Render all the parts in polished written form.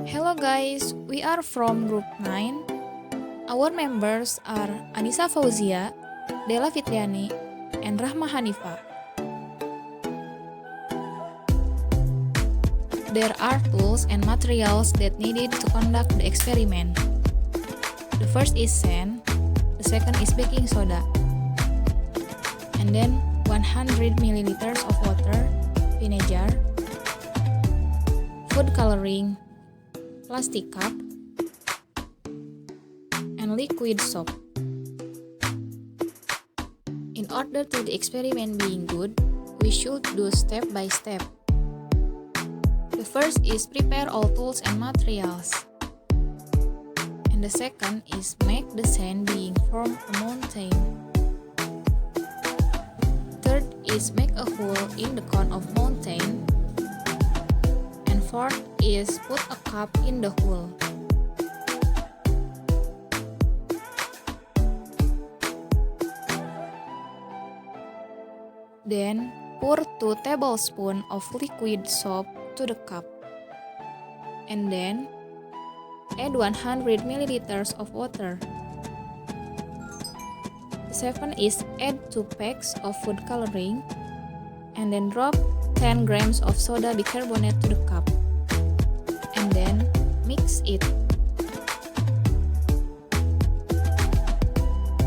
Hello guys, we are from group 9. Our members are Anissa Fauzia, Della Fitriani, and Rahma Hanifa. There are tools and materials that needed to conduct the experiment. The first is sand, the second is baking soda, and then 100 milliliters of water, vinegar, food coloring, plastic cup, and liquid soap. In order to the experiment being good, we should do step by step. The first is prepare all tools and materials. And the second is make the sand being form a mountain. Third is make a hole in the cone of mountain. And fourth is put a cup in the hole. Then pour 2 tablespoons of liquid soap to the cup. And then add 100 milliliters of water. The seventh is add 2 packs of food coloring. And then drop 10 grams of soda bicarbonate to the cup. And then mix it.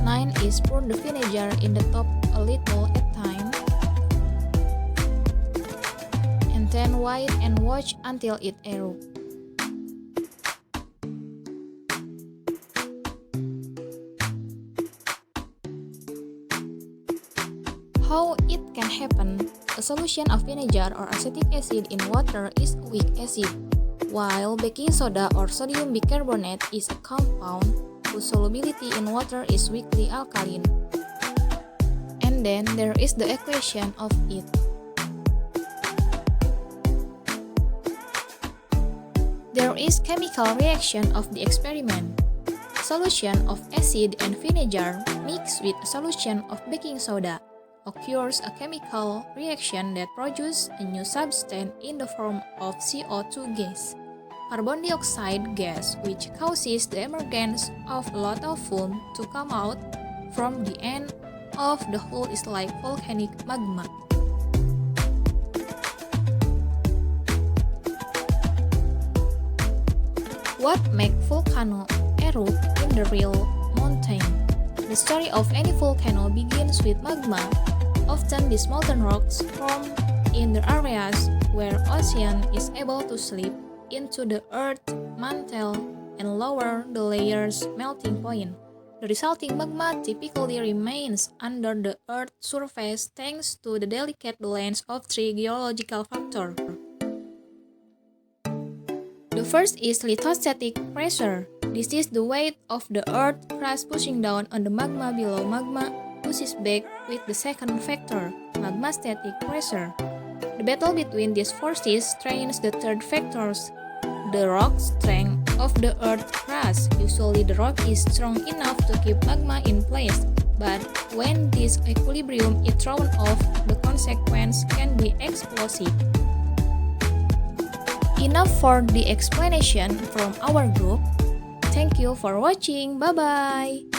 9 is pour the vinegar in the top a little at time. And then wait and watch until it erupts. How it can happen? A solution of vinegar or acetic acid in water is a weak acid, while baking soda or sodium bicarbonate is a compound whose solubility in water is weakly alkaline. And then there is the equation of it. There is chemical reaction of the experiment. Solution of acid and vinegar mixed with a solution of baking soda occurs a chemical reaction that produces a new substance in the form of CO2 gas, carbon dioxide gas, which causes the emergence of a lot of foam to come out from the end of the hole is like volcanic magma. What makes volcano erupt in the real mountain? The story of any volcano begins with magma. Often these molten rocks form in the areas where ocean is able to slip into the earth mantle and lower the layer's melting point. The resulting magma typically remains under the earth's surface thanks to the delicate balance of 3 geological factors. The first is lithostatic pressure. This is the weight of the earth crust pushing down on the magma below. Magma pushes back with the second factor, magmastatic pressure. The battle between these forces strains the third factors, the rock strength of the earth crust. Usually the rock is strong enough to keep magma in place, but when this equilibrium is thrown off, the consequence can be explosive. Enough for the explanation from our group. Thank you for watching. Bye-bye.